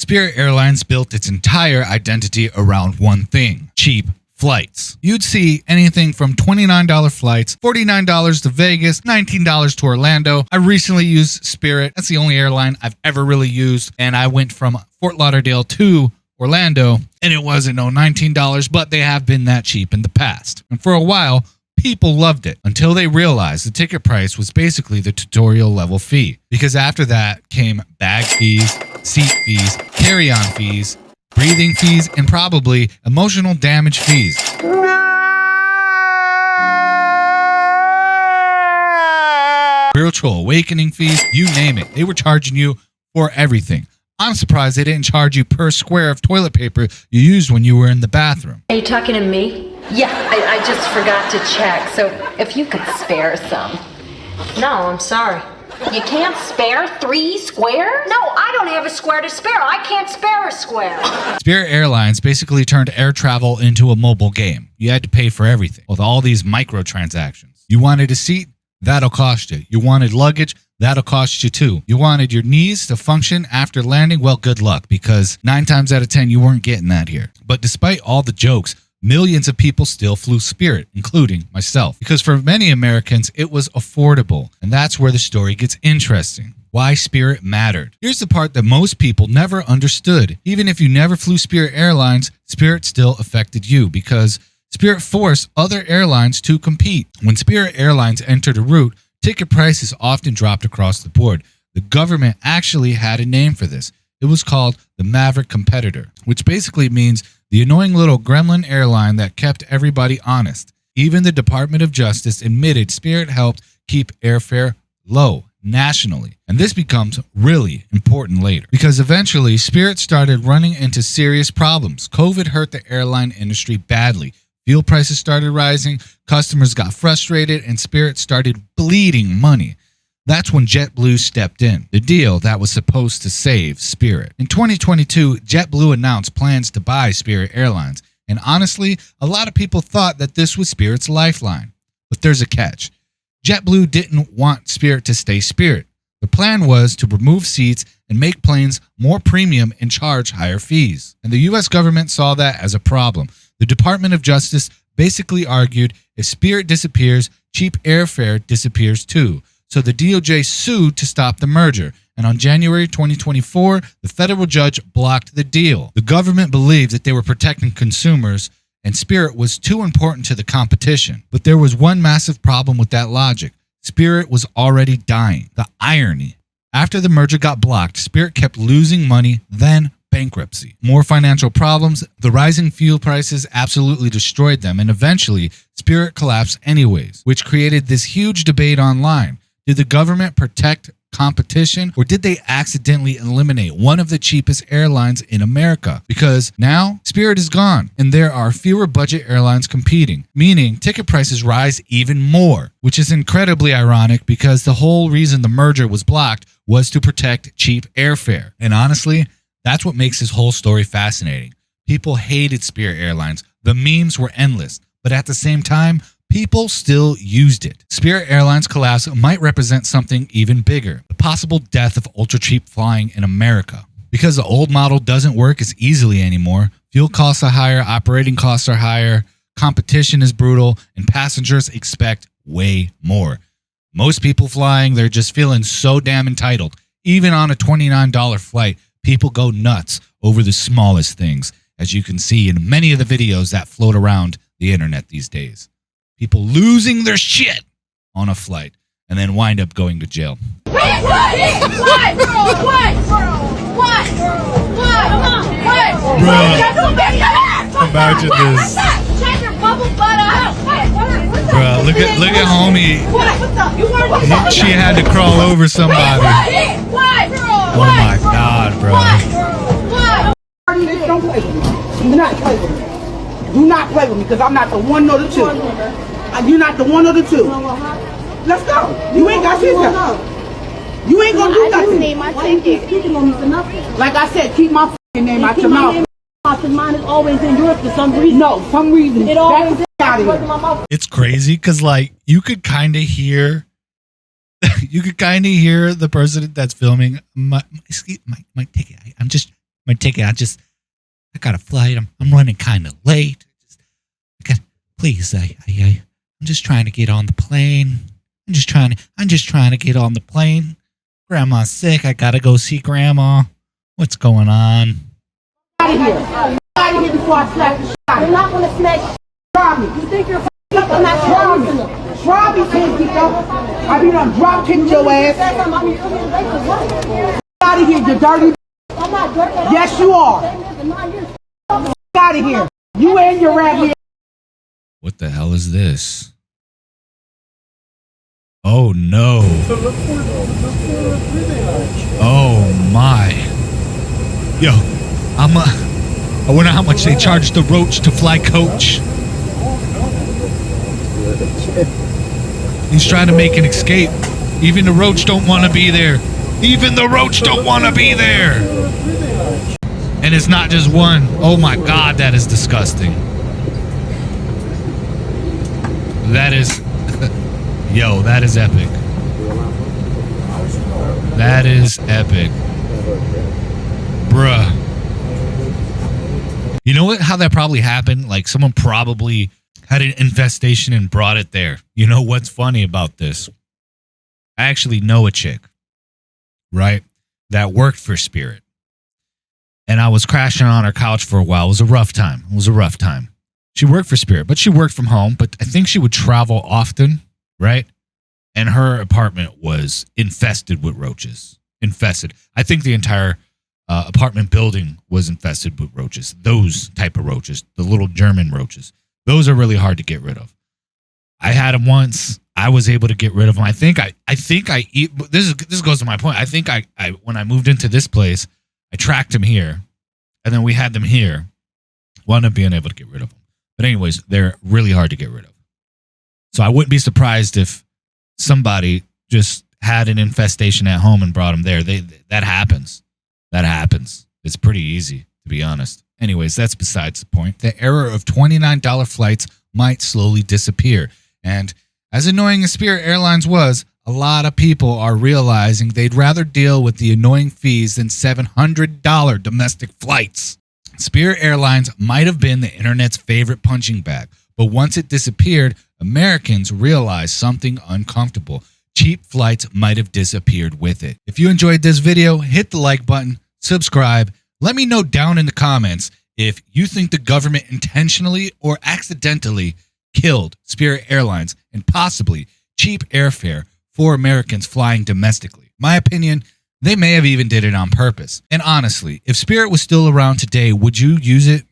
Spirit Airlines built its entire identity around one thing: cheap flights. You'd see anything from $29 flights, $49 to Vegas, $19 to Orlando. I recently used Spirit. That's the only airline I've ever really used. And I went from Fort Lauderdale to Orlando, and it wasn't $19, but they have been that cheap in the past. And for a while, people loved it until they realized the ticket price was basically the tutorial level fee. Because after that came bag fees, seat fees, carry-on fees, breathing fees, and probably emotional damage fees. Spiritual awakening fees, you name it. They were charging you for everything. I'm surprised they didn't charge you per square of toilet paper you used when you were in the bathroom. Are you talking to me? Yeah, I just forgot to check, so if you could spare some. No, I'm sorry. You can't spare 3 squares? No, I don't have a square to spare. I can't spare a square. Spirit Airlines basically turned air travel into a mobile game. You had to pay for everything with all these microtransactions. You wanted a seat? That'll cost you. You wanted luggage? That'll cost you too. You wanted your knees to function after landing? Well, good luck, because 9 times out of 10, you weren't getting that here. But despite all the jokes, millions of people still flew Spirit, including myself, because for many Americans, it was affordable. And that's where the story gets interesting. Why Spirit mattered. Here's the part that most people never understood. Even if you never flew Spirit Airlines, Spirit still affected you, because Spirit forced other airlines to compete. When Spirit Airlines entered a route, ticket prices often dropped across the board. The government actually had a name for this. It was called the Maverick Competitor, which basically means the annoying little gremlin airline that kept everybody honest. Even the Department of Justice admitted Spirit helped keep airfare low nationally. And this becomes really important later, because eventually Spirit started running into serious problems. COVID hurt the airline industry badly. Fuel prices started rising, customers got frustrated, and Spirit started bleeding money. That's when JetBlue stepped in, the deal that was supposed to save Spirit. In 2022, JetBlue announced plans to buy Spirit Airlines, and honestly, a lot of people thought that this was Spirit's lifeline. But there's a catch. JetBlue didn't want Spirit to stay Spirit. The plan was to remove seats and make planes more premium and charge higher fees. And the US government saw that as a problem. The Department of Justice basically argued if Spirit disappears, cheap airfare disappears too. So the DOJ sued to stop the merger. And on January 2024, the federal judge blocked the deal. The government believed that they were protecting consumers and Spirit was too important to the competition. But there was one massive problem with that logic. Spirit was already dying. The irony. After the merger got blocked, Spirit kept losing money, then bankruptcy. More financial problems, the rising fuel prices absolutely destroyed them, and eventually Spirit collapsed anyways, which created this huge debate online. Did the government protect competition, or did they accidentally eliminate one of the cheapest airlines in America? Because now Spirit is gone and there are fewer budget airlines competing, meaning ticket prices rise even more, which is incredibly ironic because the whole reason the merger was blocked was to protect cheap airfare. And honestly, that's what makes this whole story fascinating. People hated Spirit Airlines. The memes were endless, but at the same time, people still used it. Spirit Airlines collapse might represent something even bigger, the possible death of ultra-cheap flying in America. Because the old model doesn't work as easily anymore, fuel costs are higher, operating costs are higher, competition is brutal, and passengers expect way more. Most people flying, they're just feeling so damn entitled. Even on a $29 flight, people go nuts over the smallest things, as you can see in many of the videos that float around the internet these days. People losing their shit on a flight and then wind up going to jail. What? Imagine this. Bro, look at homie. She had to crawl over somebody. Oh my God, bro. Don't play with me. Do not play with me. Do not play with me, because I'm not the one nor the two. You're not the one or the two. Let's go. You ain't got shit done. You ain't gonna do nothing. Name my ticket. Like I said, keep my f***ing name out your mouth. Mine is always in Europe for some reason. No, some reason. It always out of here. It's crazy because like you could kind of hear the person that's filming my ticket. I'm just my ticket. I got a flight. I'm running kind of late. Please, I'm just trying to get on the plane. I'm just trying to get on the plane. Grandma's sick. I gotta go see Grandma. What's going on? Out of here. Out of here before I slap the shit out of you. You're not gonna smash. Try me. You think you're I'm not trying me. Try me, Tinky. I be done drop kicked your ass. Out of here, you dirty. I'm not dirty. Yes, you are. Out of here. You and your raggedy. What the hell is this? Oh no. Oh my. Yo, I wonder how much they charge the roach to fly coach. He's trying to make an escape. Even the roach don't want to be there. Even the roach don't want to be there. And it's not just one. Oh my God, that is disgusting. That is, yo, that is epic. That is epic. Bruh. You know what? How that probably happened? Like someone probably had an infestation and brought it there. You know what's funny about this? I actually know a chick, right, that worked for Spirit. And I was crashing on her couch for a while. It was a rough time. She worked for Spirit, but she worked from home. But I think she would travel often, right? And her apartment was infested with roaches. Infested. I think the entire apartment building was infested with roaches. Those type of roaches, the little German roaches. Those are really hard to get rid of. I had them once. I was able to get rid of them. I think I eat. This goes to my point. I think I when I moved into this place, I tracked them here, and then we had them here. Wound up being able to get rid of them. But anyways, they're really hard to get rid of. So I wouldn't be surprised if somebody just had an infestation at home and brought them there. That happens. That happens. It's pretty easy, to be honest. Anyways, that's besides the point. The era of $29 flights might slowly disappear. And as annoying as Spirit Airlines was, a lot of people are realizing they'd rather deal with the annoying fees than $700 domestic flights. Spirit Airlines might have been the internet's favorite punching bag, but once it disappeared, Americans realized something uncomfortable. Cheap flights might have disappeared with it. If you enjoyed this video, hit the like button, subscribe. Let me know down in the comments if you think the government intentionally or accidentally killed Spirit Airlines and possibly cheap airfare for Americans flying domestically. My opinion, they may have even did it on purpose. And honestly, if Spirit was still around today, would you use it?